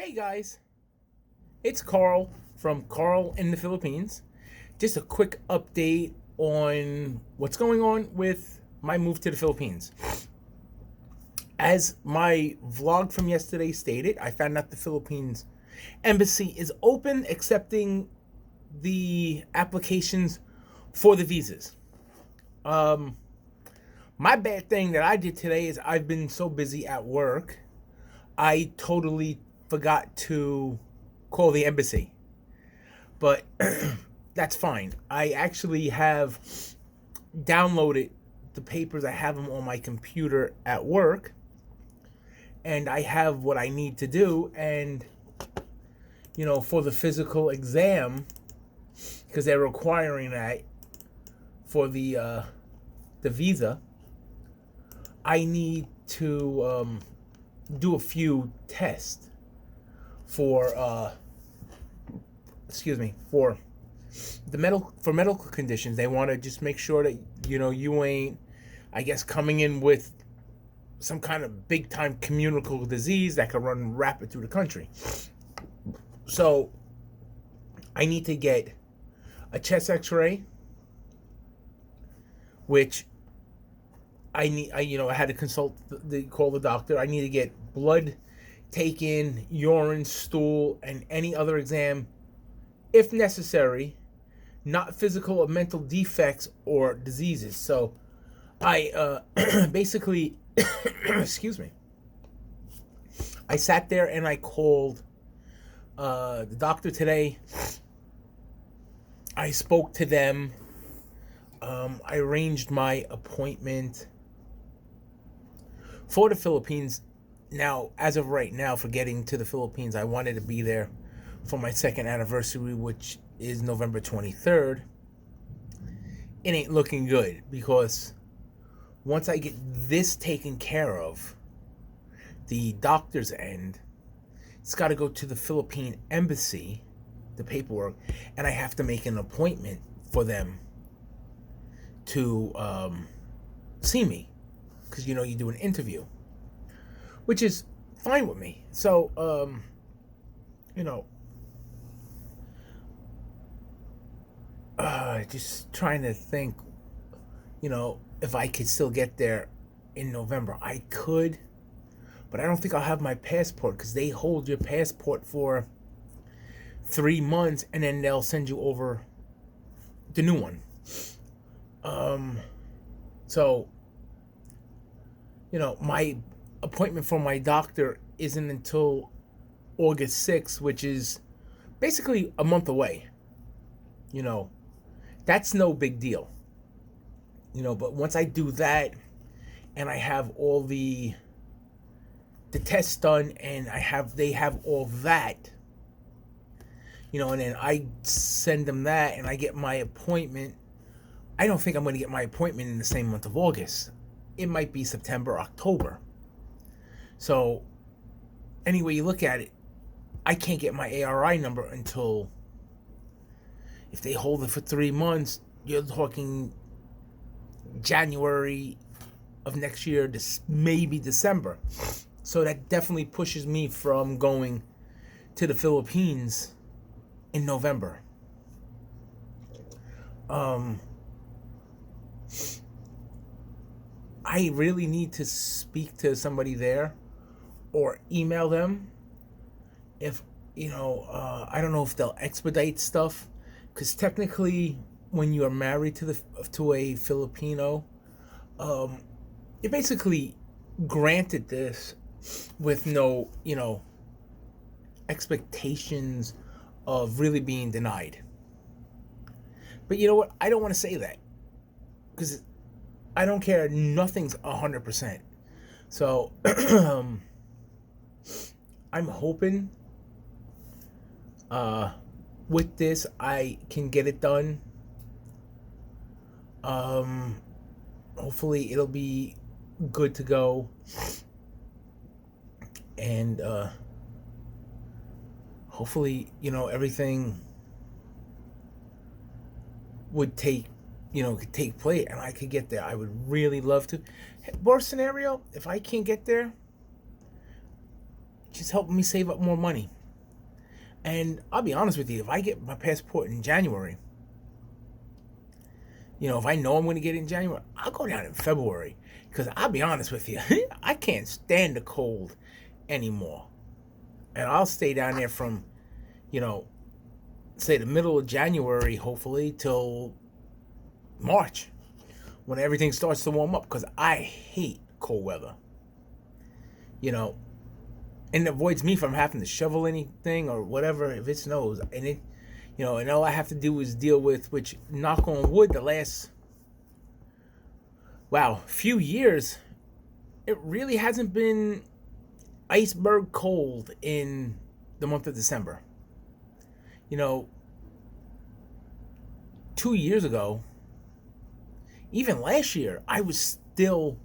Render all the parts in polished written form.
Hey guys, it's Carl from Carl in the Philippines. Just a quick update on what's going on with my move to the Philippines. As my vlog from yesterday stated, I found out the Philippines embassy is open accepting the applications for the visas. Um, my bad thing that I did today is I've been so busy at work, I totally forgot to call the embassy. But that's fine. I actually have downloaded the papers. I have them on my computer at work, and I have what I need to do. And for the physical exam, because they're requiring that for the visa, I need to do a few tests for for medical conditions. They want to just make sure that you ain't, I guess, coming in with some kind of big time communicable disease that could run rapid through the country. So I need to get a chest X-ray, which I had to call the doctor. I need to get blood taken, urine, stool, and any other exam if necessary, not physical or mental defects or diseases. So I basically, excuse me, I sat there and I called the doctor today. I spoke to them. I arranged my appointment for the Philippines. Now, as of right now, for getting to the Philippines, I wanted to be there for my second anniversary, which is November 23rd. It ain't looking good because once I get this taken care of, the doctor's end, it's got to go to the Philippine embassy, the paperwork, and I have to make an appointment for them to see me, because you do an interview, which is fine with me. So just trying to think, if I could still get there in November. I could, but I don't think I'll have my passport, because they hold your passport for 3 months and then they'll send you over the new one. So my appointment for my doctor isn't until August 6th, which is basically a month away. That's no big deal. But once I do that and I have all the tests done and they have all that, and then I send them that and I get my appointment. I don't think I'm going to get my appointment in the same month of August. It might be September, October. So any way you look at it, I can't get my ARI number until, if they hold it for 3 months, you're talking January of next year, maybe December. So that definitely pushes me from going to the Philippines in November. I really need to speak to somebody there or email them. If I don't know if they'll expedite stuff, because technically, when you are married to a Filipino, you're basically granted this with no expectations of really being denied. But you know what? I don't want to say that, because I don't care. Nothing's 100%. So I'm hoping with this I can get it done. Hopefully it'll be good to go, and hopefully everything would could take place and I could get there. I would really love to. Worst scenario, if I can't get there, just helping me save up more money. And I'll be honest with you, if I get my passport in January, if I know I'm going to get it in January, I'll go down in February. Because I'll be honest with you, I can't stand the cold anymore. And I'll stay down there from, say the middle of January, hopefully, till March, when everything starts to warm up. Because I hate cold weather. And it avoids me from having to shovel anything or whatever if it snows. And and all I have to do is deal with, which, knock on wood, the last, few years, it really hasn't been iceberg cold in the month of December. 2 years ago, even last year, I was still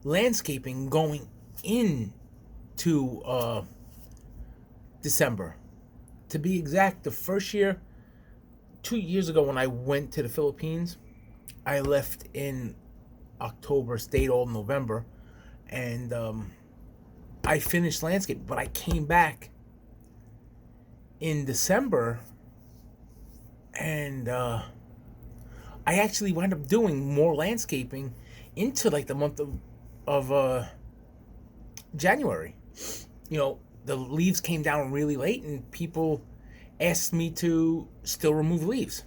landscaping going into December. To be exact, the first year, 2 years ago when I went to the Philippines, I left in October, stayed all November, and I finished landscape. But I came back in December, and I actually wound up doing more landscaping into like the month of January. The leaves came down really late, and people asked me to still remove leaves.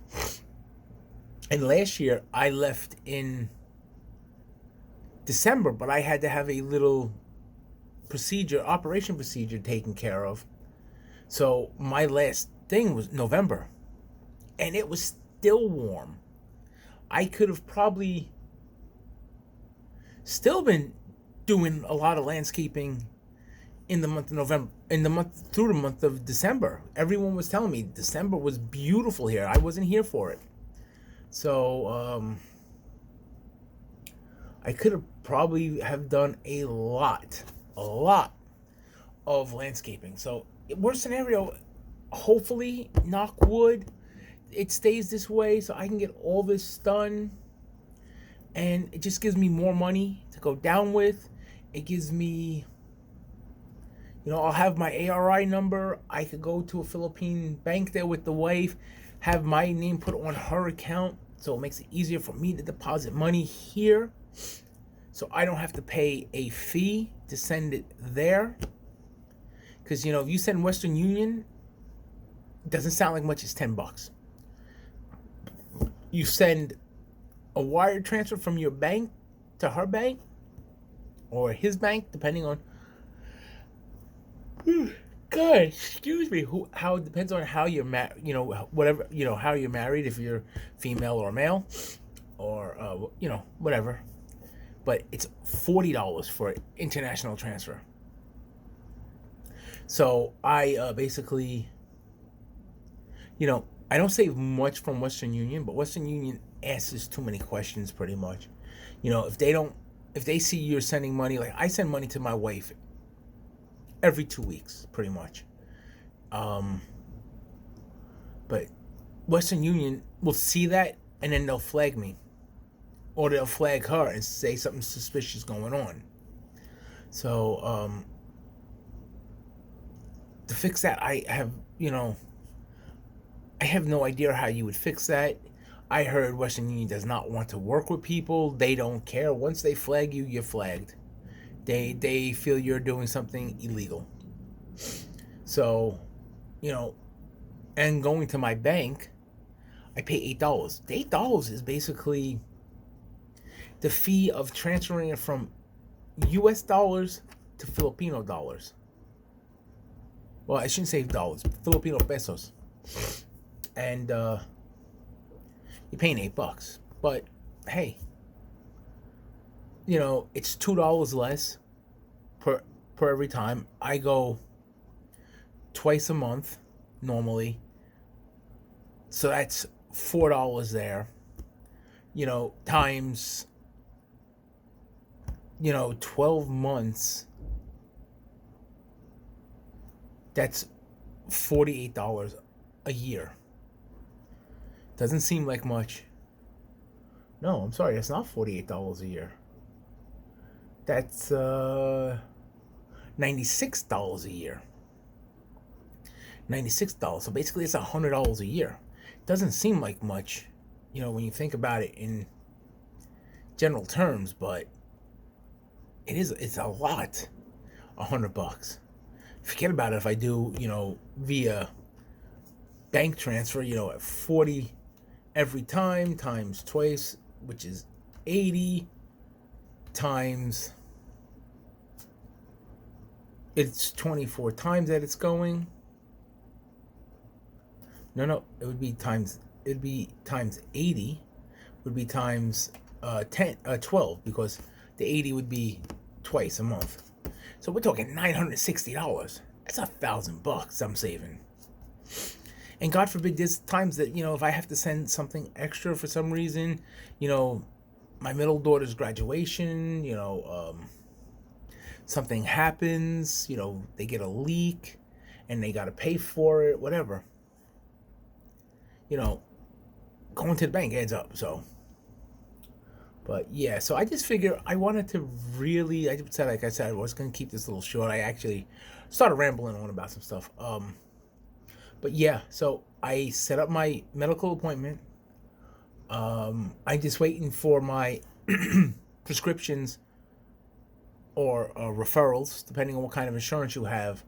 And last year I left in December, but I had to have a little operation procedure taken care of. So my last thing was November, and it was still warm. I could have probably still been doing a lot of landscaping in the month of November, through the month of December. Everyone was telling me December was beautiful here. I wasn't here for it. So I could have probably have done a lot of landscaping. So worst scenario, hopefully, knock wood, it stays this way so I can get all this done. And it just gives me more money to go down with. It gives me, I'll have my ARI number. I could go to a Philippine bank there with the wife, have my name put on her account, so it makes it easier for me to deposit money here, so I don't have to pay a fee to send it there. Because if you send Western Union, it doesn't sound like much. It's $10. You send a wire transfer from your bank to her bank or his bank, depending on, God, excuse me, how it depends on how you're whatever, how you're married, if you're female or male, or whatever. But it's $40 for international transfer. So I basically, I don't save much from Western Union, but Western Union asks too many questions pretty much. If they see you're sending money, like I send money to my wife every 2 weeks, pretty much. But Western Union will see that, and then they'll flag me. Or they'll flag her and say something suspicious going on. So, to fix that, I have no idea how you would fix that. I heard Western Union does not want to work with people. They don't care. Once they flag you, you're flagged. They feel you're doing something illegal. So, and going to my bank, I pay $8. $8 is basically the fee of transferring it from US dollars to Filipino dollars. Well, I shouldn't say dollars, Filipino pesos. And you're paying $8. But hey, it's $2 less per every time. I go twice a month normally, so that's $4 there. Times 12 months. That's $48 a year. Doesn't seem like much. No, I'm sorry, that's not $48 a year. That's $96 a year. $96. So basically, it's $100 a year. Doesn't seem like much, when you think about it in general terms, but it is. It's a lot. $100. Forget about it if I do, via bank transfer, at 40 every time times twice, which is 80 times. It's 24 times that it's going. No, it would be times 80, would be times 12, because the 80 would be twice a month. So we're talking $960. That's $1,000 I'm saving. And God forbid, there's times that, if I have to send something extra for some reason, my middle daughter's graduation, something happens, they get a leak and they got to pay for it, whatever. Going to the bank adds up, so. But yeah, so I just figure I wanted to really, like I said, I was going to keep this a little short. I actually started rambling on about some stuff. But yeah, so I set up my medical appointment. I'm just waiting for my prescriptions or referrals, depending on what kind of insurance you have,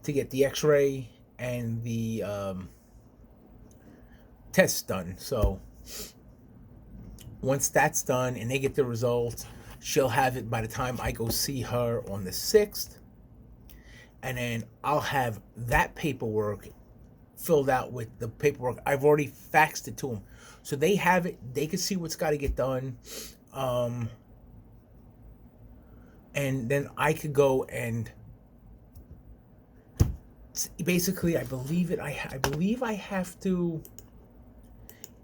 to get the x-ray and the tests done. So once that's done and they get the results, she'll have it by the time I go see her on the 6th. And then I'll have that paperwork filled out with the paperwork. I've already faxed it to them. So they have it. They can see what's got to get done. And then I could go and basically, I believe I have to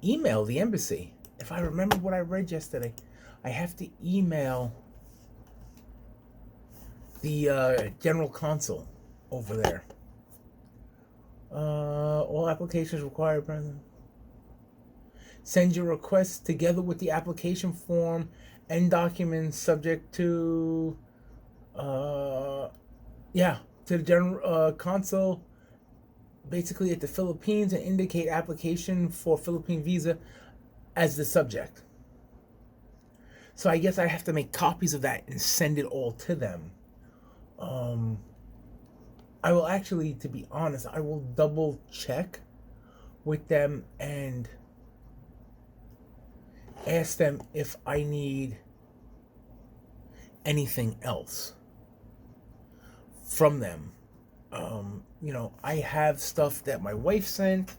email the embassy. If I remember what I read yesterday, I have to email the general consul over there. All applications required, President. Send your request together with the application form and documents subject to, to the general consul, basically at the Philippines, and indicate application for Philippine visa as the subject. So I guess I have to make copies of that and send it all to them. I will actually, to be honest, I will double check with them and ask them if I need anything else from them. I have stuff that my wife sent,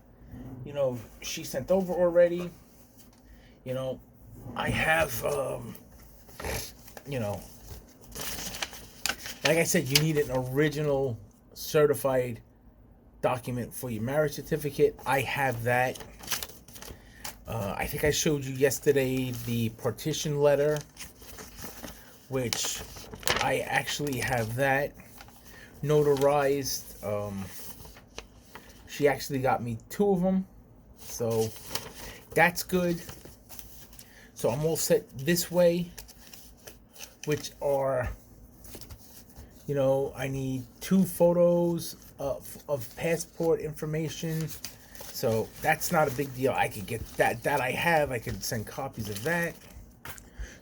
she sent over already. I have, like I said, you need an original certified document for your marriage certificate. I have that. I think I showed you yesterday the partition letter, which I actually have that notarized. She actually got me 2 of them, so that's good. So I'm all set this way, which are, I need 2 photos of passport information. So that's not a big deal. I could get that I have. I could send copies of that.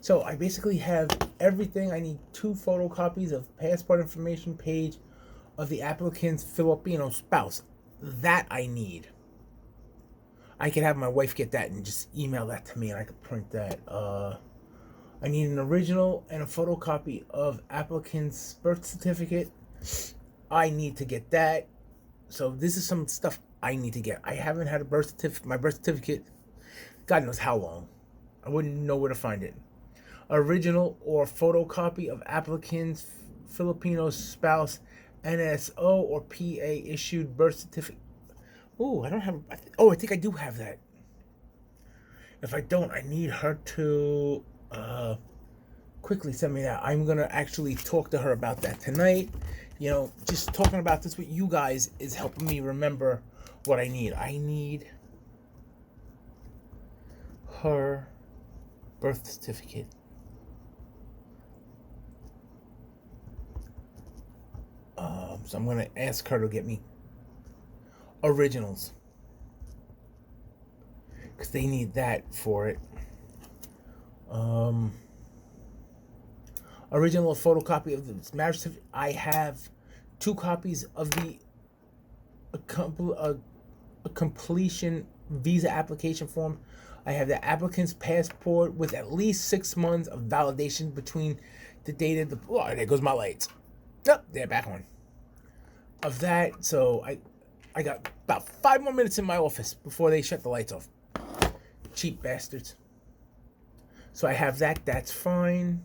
So I basically have everything. I need 2 photocopies of passport information page of the applicant's Filipino spouse. That I need. I could have my wife get that and just email that to me, and I could print that. I need an original and a photocopy of applicant's birth certificate. I need to get that. So this is some stuff I need to get. I haven't had my birth certificate, God knows how long. I wouldn't know where to find it. Original or photocopy of applicant's Filipino spouse NSO or PA issued birth certificate. Oh, I don't have. I think I do have that. If I don't, I need her to quickly send me that. I'm gonna actually talk to her about that tonight. Just talking about this with you guys is helping me remember what I need. I need her birth certificate. So I'm going to ask her to get me originals, because they need that for it. Original photocopy of the marriage certificate. I have 2 copies of the a completion visa application form. I have the applicant's passport with at least 6 months of validation between the date of the... Oh, there goes my lights. Yep, they're back on. Of that, so I got about 5 more minutes in my office before they shut the lights off. Cheap bastards. So I have that. That's fine.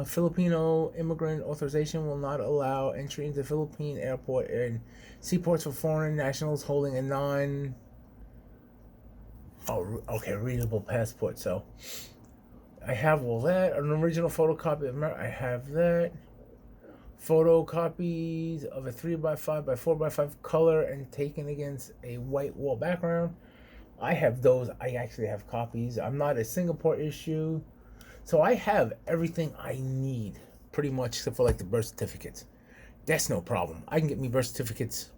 Filipino immigrant authorization will not allow entry into Philippine airport and seaports for foreign nationals holding a non... Oh, okay, readable passport. So I have all that. An original photocopy of... I have that. Photocopies of a 3x5 by 4x5 color and taken against a white wall background. I have those. I actually have copies. I'm not a Singapore issue. So I have everything I need, pretty much, except for like the birth certificates. That's no problem. I can get me birth certificates,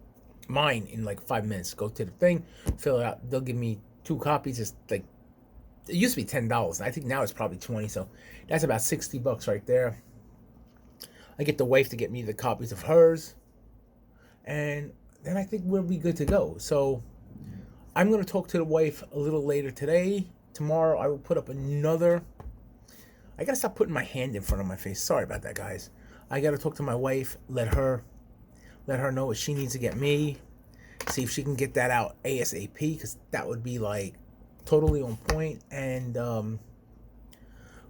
mine, in like 5 minutes. Go to the thing, fill it out. They'll give me 2 copies. It's like, it used to be $10. I think now it's probably $20. So that's about $60 right there. I get the wife to get me the copies of hers, and then I think we'll be good to go. So I'm going to talk to the wife a little later today. Tomorrow I will put up another... I got to stop putting my hand in front of my face. Sorry about that, guys. I got to talk to my wife, let her know what she needs to get me, see if she can get that out ASAP, because that would be like totally on point, and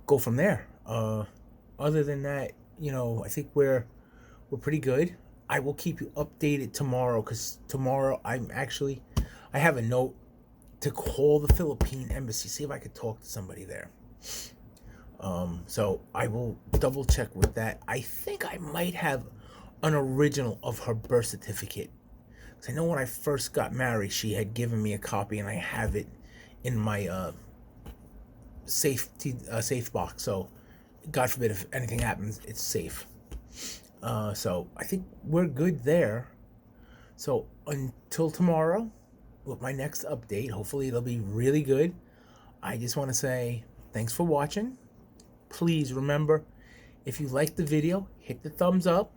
go from there. Other than that, you know, I think we're pretty good. I will keep you updated tomorrow, because tomorrow I have a note to call the Philippine embassy, see if I could talk to somebody there. So I will double check with that. I think I might have an original of her birth certificate, because I know when I first got married, she had given me a copy, and I have it in my safe box. So God forbid if anything happens, it's safe. So I think we're good there. So until tomorrow with my next update, hopefully it'll be really good. I just want to say thanks for watching. Please remember, if you liked the video, hit the thumbs up,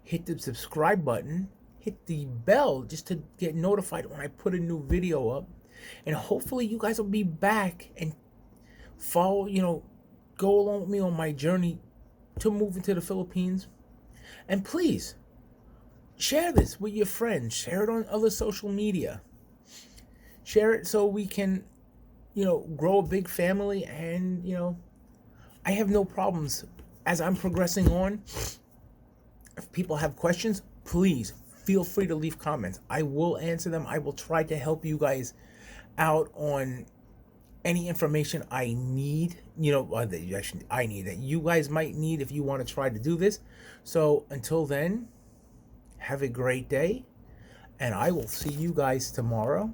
hit the subscribe button, hit the bell just to get notified when I put a new video up. And hopefully you guys will be back and follow, go along with me on my journey to move into the Philippines. And please, share this with your friends. Share it on other social media. Share it so we can, grow a big family. And, I have no problems as I'm progressing on. If people have questions, please feel free to leave comments. I will answer them. I will try to help you guys out on any information I need, that you guys might need if you want to try to do this. So until then, have a great day, and I will see you guys tomorrow.